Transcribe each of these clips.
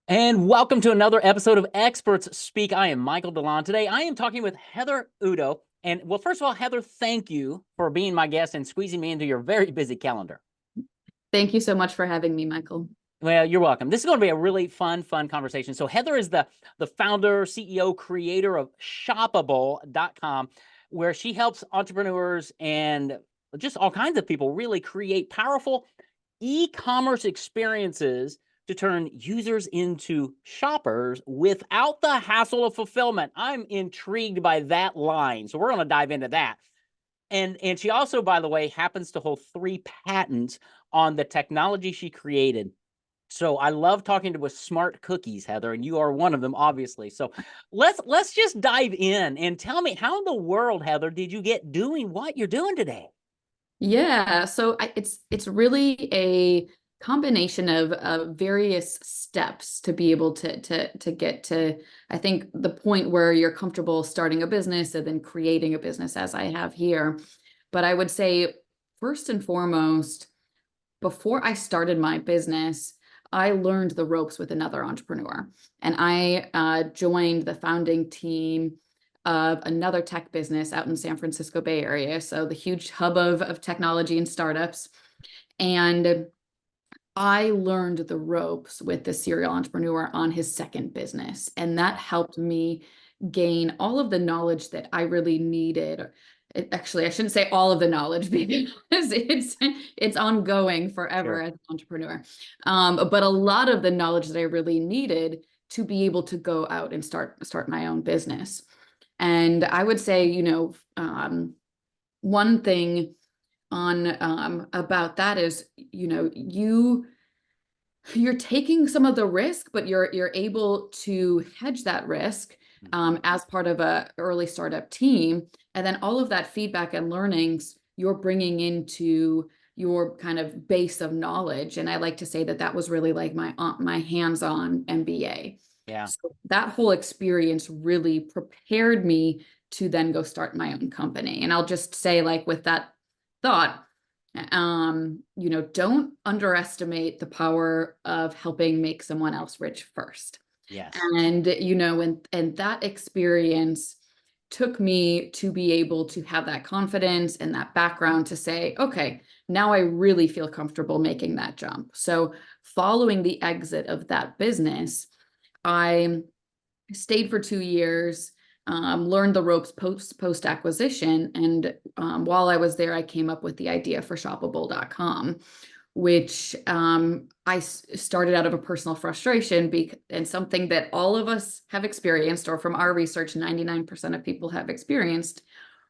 And welcome to another episode of Experts Speak. I am Michael DeLon. Today, I am talking with Heather Udo. And well, first of all, Heather, thank you for being my guest and squeezing me into your very busy calendar. Thank you so much for having me, Michael. Well, you're welcome. This is going to be a really fun conversation. So Heather is the founder, CEO, creator of shoppable.com, where she helps entrepreneurs and just all kinds of people really create powerful e-commerce experiences to turn users into shoppers without the hassle of fulfillment. I'm intrigued by that line. So we're going to dive into that. And she also, by the way, happens to hold 3 patents on the technology she created. So I love talking with smart cookies, Heather, and you are one of them, obviously. So let's just dive in and tell me, how in the world, Heather, did you get doing what you're doing today? Yeah, so it's really a combination of various steps to be able to get to, I think, the point where you're comfortable starting a business and then creating a business as I have here. But I would say first and foremost, before I started my business, I learned the ropes with another entrepreneur, and I joined the founding team of another tech business out in San Francisco Bay Area, so the huge hub of technology and startups. And I learned the ropes with the serial entrepreneur on his second business, and that helped me gain all of the knowledge that I really needed. Actually, I shouldn't say all of the knowledge because it's ongoing forever Sure. as an entrepreneur. But a lot of the knowledge that I really needed to be able to go out and start my own business. And I would say, one thing on about that is, you're taking some of the risk, but you're able to hedge that risk as part of a early startup team, and then all of that feedback and learnings you're bringing into your kind of base of knowledge. And I like to say that that was really like my hands-on MBA. Yeah. So that whole experience really prepared me to then go start my own company. And I'll just say, like, with that thought, don't underestimate the power of helping make someone else rich first. Yes. And that experience took me to be able to have that confidence and that background to say, okay, now I really feel comfortable making that jump. So following the exit of that business, I stayed for 2 years, learned the ropes post acquisition, and while I was there, I came up with the idea for shoppable.com, which I started out of a personal frustration and something that all of us have experienced, or from our research, 99% of people have experienced,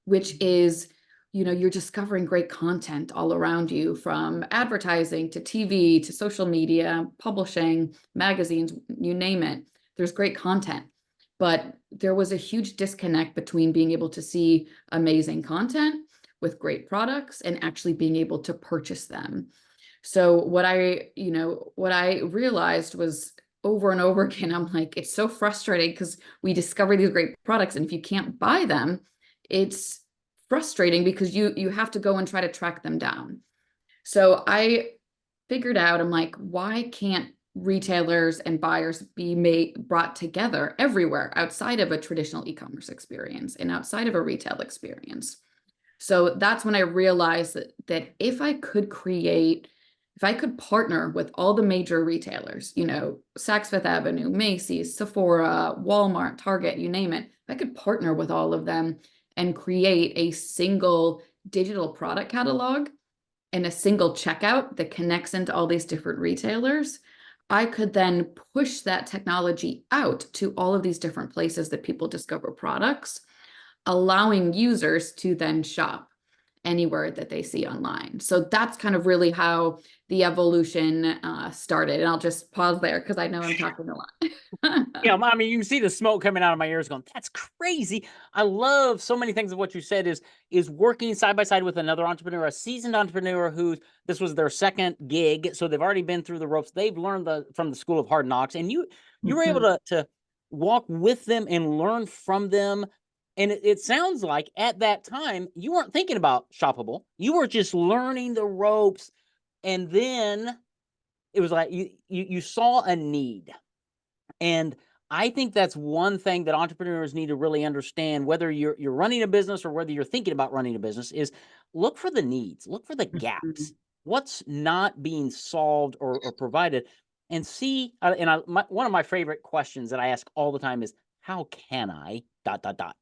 which is, you're discovering great content all around you, from advertising to TV to social media, publishing, magazines, you name it. There's great content. But there was a huge disconnect between being able to see amazing content with great products and actually being able to purchase them. So what I realized was, over and over again, I'm like, it's so frustrating because we discover these great products, and if you can't buy them, it's frustrating because you have to go and try to track them down. So I figured out, I'm like, why can't retailers and buyers be brought together everywhere outside of a traditional e-commerce experience and outside of a retail experience? So that's when I realized that if I could partner with all the major retailers, Saks Fifth Avenue, Macy's, Sephora, Walmart, Target, you name it, if I could partner with all of them and create a single digital product catalog and a single checkout that connects into all these different retailers, I could then push that technology out to all of these different places that people discover products, allowing users to then shop anywhere that they see online. So that's kind of really how the evolution started. And I'll just pause there because I know I'm talking a lot. Yeah, I mean, you can see the smoke coming out of my ears going, that's crazy. I love so many things of what you said is working side by side with another entrepreneur, a seasoned entrepreneur who this was their second gig. So they've already been through the ropes. They've learned from the school of hard knocks, and you were able to walk with them and learn from them. And it sounds like at that time, you weren't thinking about Shoppable. You were just learning the ropes. And then it was like you saw a need. And I think that's one thing that entrepreneurs need to really understand, whether you're running a business or whether you're thinking about running a business, is look for the needs, look for the gaps. Mhm. What's not being solved or provided, and see. One of my favorite questions that I ask all the time is, "How can I dot dot dot?"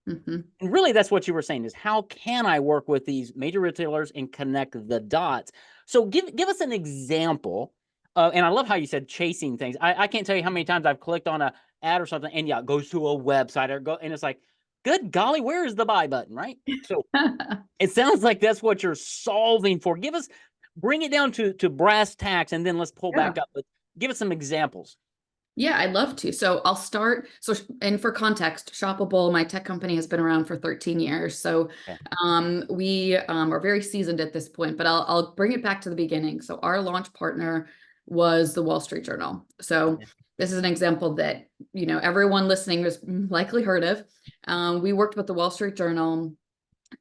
Mhm. And really, that's what you were saying, is how can I work with these major retailers and connect the dots? So give us an example. And I love how you said chasing things. I can't tell you how many times I've clicked on a ad or something, and yeah, it goes to a website and it's like, good golly, where is the buy button, right? So it sounds like that's what you're solving for. Bring it down to brass tacks, and then let's pull back Yeah. up. But give us some examples. Yeah, I'd love to. So I'll start. And for context, Shoppable, my tech company, has been around for 13 years. So Okay. we are very seasoned at this point, but I'll bring it back to the beginning. So our launch partner was the Wall Street Journal. So Okay. this is an example that, everyone listening has likely heard of. We worked with the Wall Street Journal,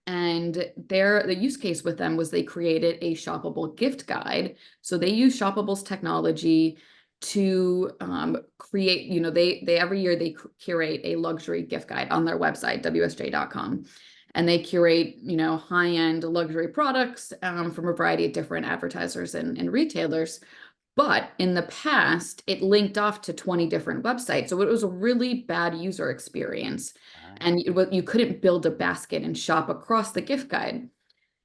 and the use case with them was they created a shoppable gift guide. So they use Shoppable's technology to create, they every year they curate a luxury gift guide on their website, wsj.com. And they curate, high-end luxury products from a variety of different advertisers and retailers. But in the past, it linked off to 20 different websites. So it was a really bad user experience. Right. And you couldn't build a basket and shop across the gift guide.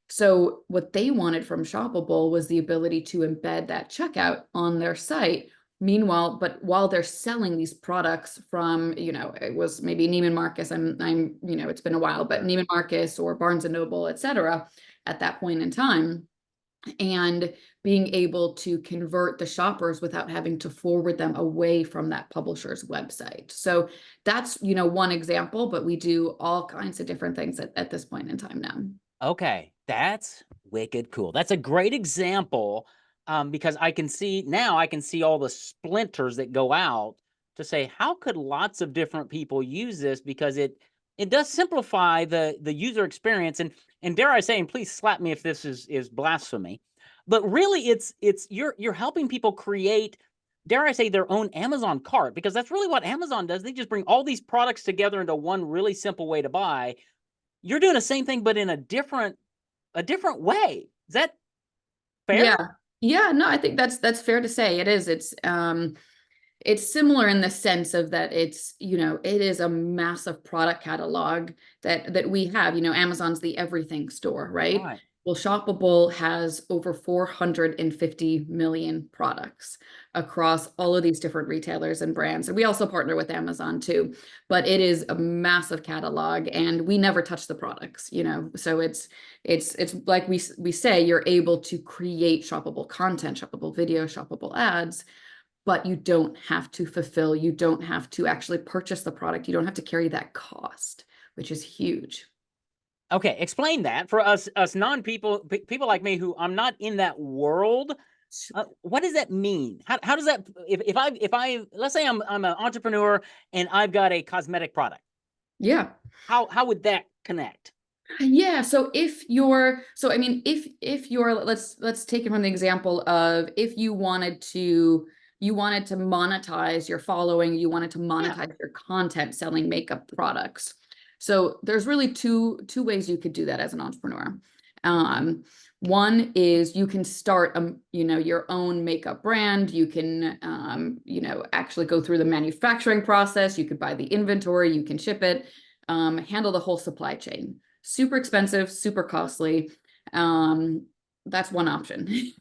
So what they wanted from Shoppable was the ability to embed that checkout on their site. Meanwhile, but while they're selling these products from, it was maybe Neiman Marcus, it's been a while, but Sure. Neiman Marcus or Barnes and Noble, et cetera, at that point in time, and being able to convert the shoppers without having to forward them away from that publisher's website. So that's, one example, but we do all kinds of different things at this point in time now. Okay, that's wicked cool. That's a great example, because I can see all the splinters that go out to say, how could lots of different people use this? Because it does simplify the user experience, and dare I say, and please slap me if this is blasphemy, but really you're helping people create, dare I say, their own Amazon cart, because that's really what Amazon does. They just bring all these products together into one really simple way to buy. You're doing the same thing, but in a different way. Is that fair? Yeah. Yeah, no, I think that's fair to say. It is. It's similar in the sense of that it is a massive product catalog that we have. Amazon's the everything store, right? Right. Well, Shoppable has over 450 million products across all of these different retailers and brands. And we also partner with Amazon too, but it is a massive catalog, and we never touch the products, So it's like we say, you're able to create shoppable content, shoppable video, shoppable ads, but you don't have to fulfill, you don't have to actually purchase the product, you don't have to carry that cost, which is huge. Okay, explain that for us non-people people like me who I'm not in that world. What does that mean? How does that, if I let's say I'm an entrepreneur and I've got a cosmetic product. Yeah. How would that connect? Yeah, so I mean, if you're, let's take it from the example of, if you wanted to monetize your following, you wanted to Yeah. monetize your content selling makeup products. So there's really two ways you could do that as an entrepreneur. One is you can start your own makeup brand. You can actually go through the manufacturing process. You could buy the inventory, you can ship it, handle the whole supply chain. Super expensive, super costly. That's one option.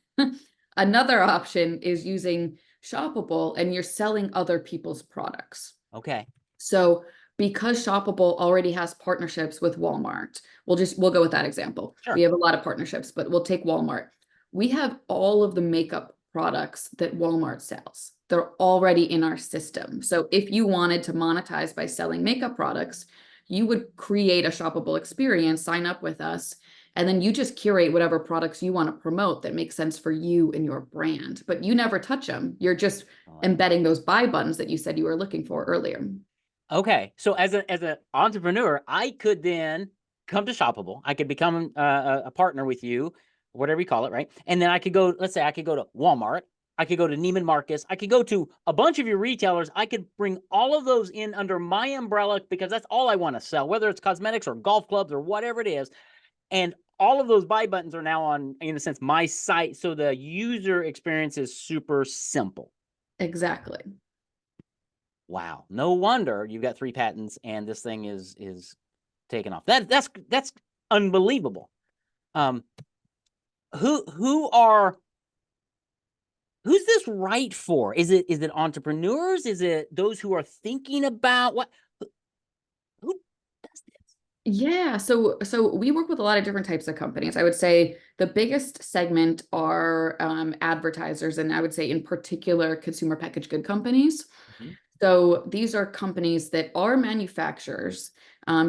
Another option is using Shoppable, and you're selling other people's products. Okay. So because Shoppable already has partnerships with Walmart, we'll go with that example. We Sure. have a lot of partnerships, but we'll take Walmart. We have all of the makeup products that Walmart sells. They're already in our system. So if you wanted to monetize by selling makeup products, you would create a Shoppable experience, sign up with us, and then you just curate whatever products you want to promote that makes sense for you and your brand. But you never touch them. You're just embedding those buy buttons that you said you were looking for earlier. Okay. So as an entrepreneur, I could then come to Shoppable. I could become a partner with you, whatever you call it, right? And then I could go. Let's say I could go to Walmart. I could go to Neiman Marcus. I could go to a bunch of your retailers. I could bring all of those in under my umbrella because that's all I want to sell, whether it's cosmetics or golf clubs or whatever it is. And all of those buy buttons are now on, in a sense, my site. So the user experience is super simple. Exactly. Wow. No wonder you've got 3 patents and this thing is taken off. That's unbelievable. Who's this right for? Is it entrepreneurs? Is it those who are thinking about what? Who does this? Yeah, so we work with a lot of different types of companies. I would say the biggest segment are advertisers, and I would say in particular consumer packaged good companies. Mhm. So these are companies that are manufacturers,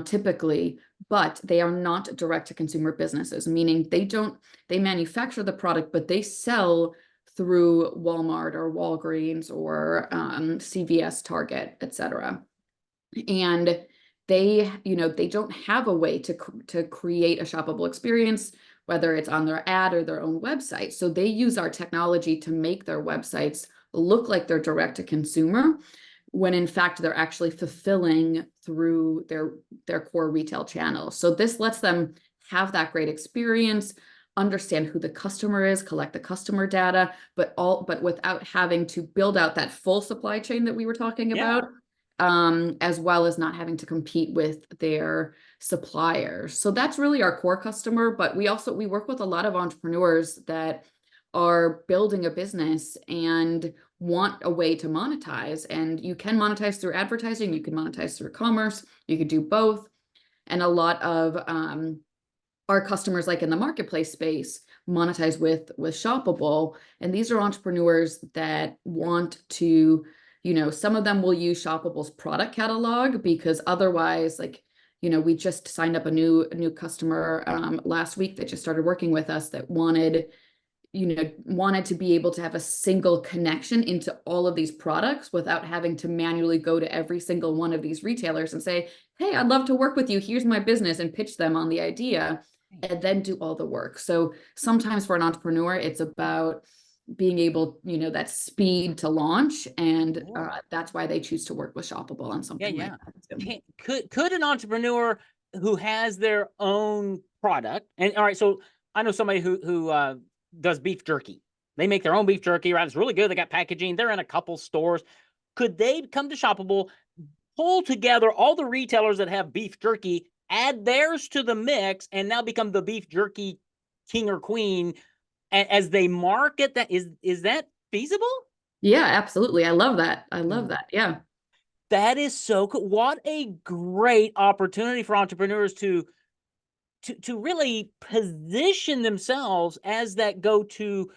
typically, but they are not direct to consumer businesses, meaning they manufacture the product, but they sell through Walmart or Walgreens or CVS, Target, etc. And they don't have a way to create a shoppable experience, whether it's on their ad or their own website. So they use our technology to make their websites look like they're direct to consumer, when in fact they're actually fulfilling through their core retail channels. So this lets them have that great experience, understand who the customer is, collect the customer data, but without having to build out that full supply chain that we were talking Yeah. about, as well as not having to compete with their suppliers. So that's really our core customer, but we work with a lot of entrepreneurs that are building a business and want a way to monetize. And you can monetize through advertising, you can monetize through commerce, you could do both. And a lot of our customers, like in the marketplace space, monetize with Shoppable. And these are entrepreneurs that want to, some of them will use Shoppable's product catalog, because otherwise, like, we just signed up a new customer last week that just started working with us, that wanted to be able to have a single connection into all of these products without having to manually go to every single one of these retailers and say, hey, I'd love to work with you. Here's my business, and pitch them on the idea and then do all the work. So sometimes for an entrepreneur, it's about being able, that speed to launch. And that's why they choose to work with Shoppable on something like that. Could an entrepreneur who has their own product, and all right, so I know somebody who does beef jerky. They make their own beef jerky, right? It's really good. They got packaging. They're in a couple stores. Could they come to Shoppable, pull together all the retailers that have beef jerky, add theirs to the mix, and now become the beef jerky king or queen as they market that? Is that feasible? Yeah, absolutely. I love that. I love that. Yeah. That is so cool. What a great opportunity for entrepreneurs to really position themselves as that go-to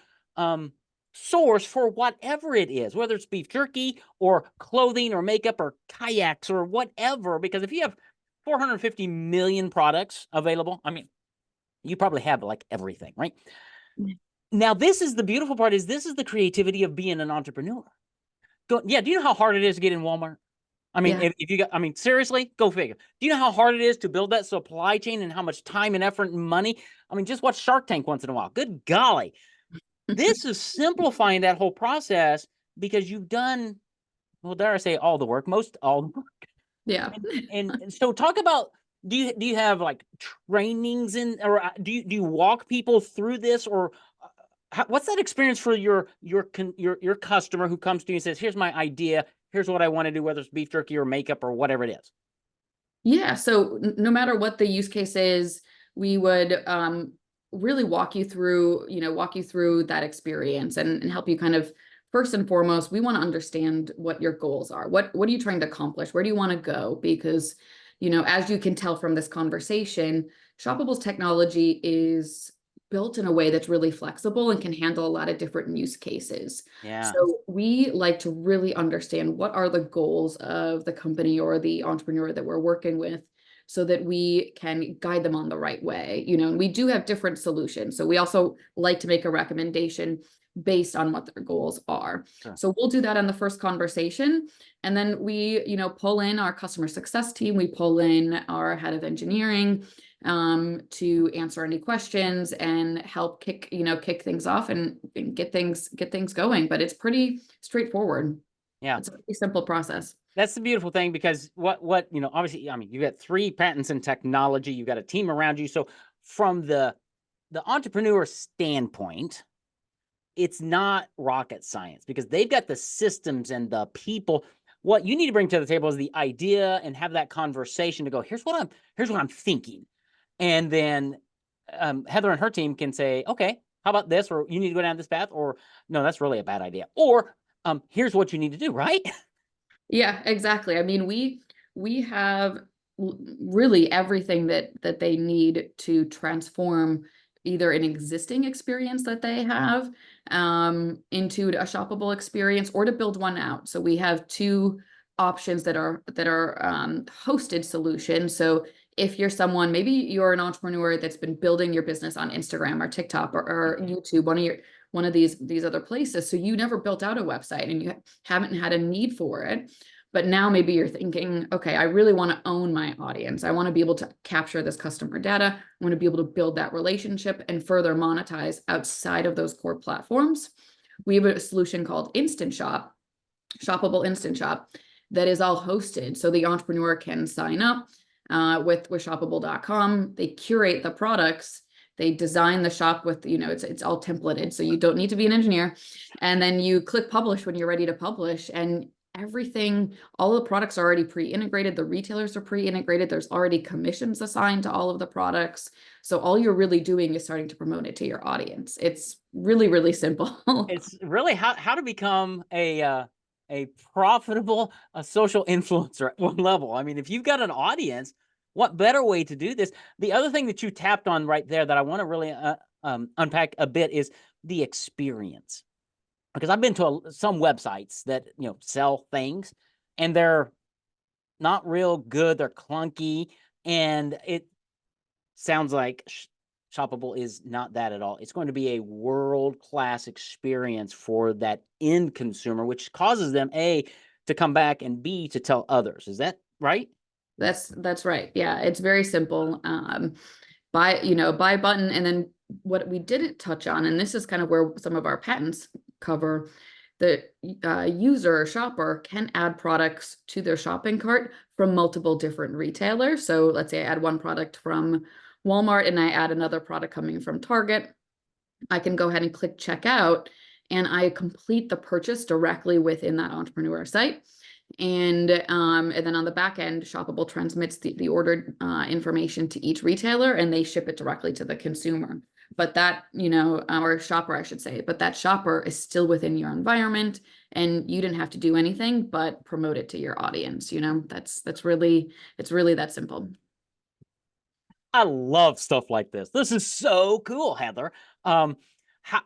source for whatever it is, whether it's beef jerky or clothing or makeup or kayaks or whatever. Because if you have 450 million products available, I mean, you probably have like everything, right? Now, this is the beautiful part, is this is the creativity of being an entrepreneur. Do you know how hard it is to get in Walmart? I mean, Yeah. if you got, I mean, seriously, go figure. Do you know how hard it is to build that supply chain and how much time and effort and money? I mean, just watch Shark Tank once in a while. Good golly. This is simplifying that whole process because you've done, well, dare I say, all the work, most all the work. Yeah. And so talk about, do you have like trainings in, or do you walk people through this, or what's that experience for your customer who comes to you and says, here's my idea, here's what I want to do, whether it's beef jerky or makeup or whatever it is? Yeah. So no matter what the use case is, we would really walk you through that experience, and help you kind of, first and foremost, we want to understand what your goals are. What are you trying to accomplish? Where do you want to go? Because, as you can tell from this conversation, Shoppable's technology is built in a way that's really flexible and can handle a lot of different use cases. Yeah. So we like to really understand what are the goals of the company or the entrepreneur that we're working with, so that we can guide them on the right way. And we do have different solutions. So we also like to make a recommendation based on what their goals are. Sure. So we'll do that in the first conversation. And then we, pull in our customer success team, we pull in our head of engineering, to answer any questions and help kick things off and get things going. But it's pretty straightforward. Yeah. It's a pretty simple process. That's the beautiful thing, because what, obviously, I mean, you've got 3 patents in technology, you've got a team around you. So from the entrepreneur standpoint, it's not rocket science, because they've got the systems and the people. What you need to bring to the table is the idea and have that conversation to go, here's what I'm thinking. And then Heather and her team can say, okay, how about this? Or you need to go down this path, or no, that's really a bad idea. Or here's what you need to do, right? Yeah, exactly. I mean, we have really everything that they need to transform either an existing experience that they have into a shoppable experience, or to build one out. So we have 2 options that are hosted solutions. So if you're someone, maybe you're an entrepreneur that's been building your business on Instagram or TikTok or YouTube, one of these other places. So you never built out a website and you haven't had a need for it. But now maybe you're thinking, okay, I really want to own my audience. I want to be able to capture this customer data. I want to be able to build that relationship and further monetize outside of those core platforms. We have a solution called Instant Shop, Shoppable Instant Shop, that is all hosted. So the entrepreneur can sign up with shoppable.com. They curate the products. They design the shop with, it's all templated. So you don't need to be an engineer. And then you click publish when you're ready to publish. And everything, all the products are already pre-integrated. The retailers are pre-integrated. There's already commissions assigned to all of the products. So all you're really doing is starting to promote it to your audience. It's really, really simple. It's really how to become a profitable social influencer at one level. I mean, if you've got an audience, what better way to do this? The other thing that you tapped on right there that I want to really unpack a bit is the experience. Because I've been to some websites that, sell things, and they're not real good. They're clunky, and it sounds like Shoppable is not that at all. It's going to be a world-class experience for that end consumer, which causes them, A, to come back, and B, to tell others. Is that right? That's right. Yeah, it's very simple. Buy button. And then what we didn't touch on, and this is kind of where some of our patents cover, the user or shopper can add products to their shopping cart from multiple different retailers. So let's say I add one product from Walmart and I add another product coming from Target. I can go ahead and click checkout, and I complete the purchase directly within that entrepreneur site. And then on the back end, Shoppable transmits the ordered information to each retailer, and they ship it directly to the consumer. But that, or shopper, I should say, but that shopper is still within your environment, and you didn't have to do anything but promote it to your audience. It's really that simple. I love stuff like this. This is so cool, Heather. All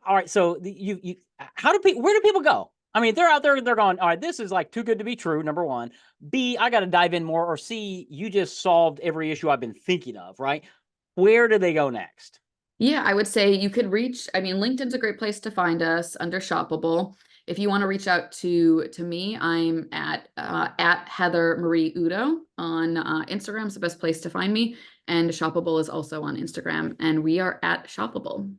right, so where do people go? I mean, they're out there, they're going, all right, this is like too good to be true, number one. B, I got to dive in more. Or C, you just solved every issue I've been thinking of, right? Where do they go next? Yeah, I would say you could LinkedIn's a great place to find us under Shoppable. If you want to reach out to me, I'm at Heather Marie Udo on Instagram. It's the best place to find me. And Shoppable is also on Instagram, and we are at Shoppable.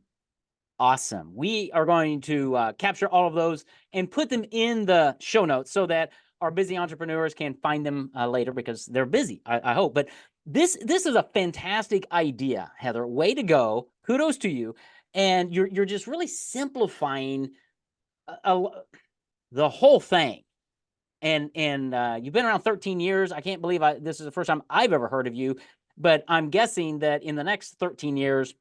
Awesome. We are going to capture all of those and put them in the show notes so that our busy entrepreneurs can find them later, because they're busy, I hope. But this is a fantastic idea, Heather. Way to go. Kudos to you. And you're just really simplifying the whole thing. And you've been around 13 years. I can't believe this is the first time I've ever heard of you. But I'm guessing that in the next 13 years,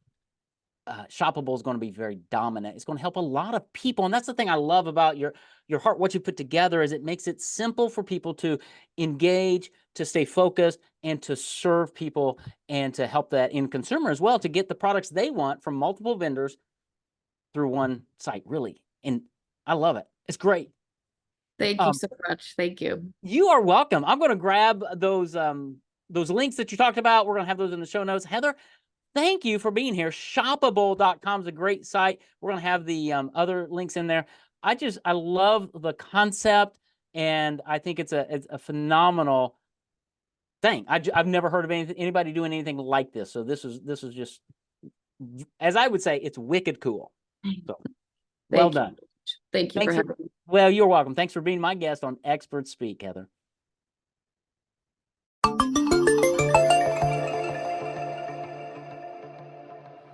Shoppable is going to be very dominant. It's going to help a lot of people. And that's the thing I love about your heart. What you put together is it makes it simple for people to engage, to stay focused, and to serve people, and to help that end consumer as well, to get the products they want from multiple vendors through one site, really. And I love it. It's great. Thank you so much. Thank you. You are welcome. I'm going to grab those links that you talked about. We're going to have those in the show notes. Heather, thank you for being here. Shoppable.com is a great site. We're going to have the other links in there. I love the concept, and I think it's a phenomenal I've never heard of anybody doing anything like this. So this is just, as I would say, it's wicked cool. So well Thank you. done. Thank you for having me. Well, you're welcome. Thanks for being my guest on Expert Speak, Heather.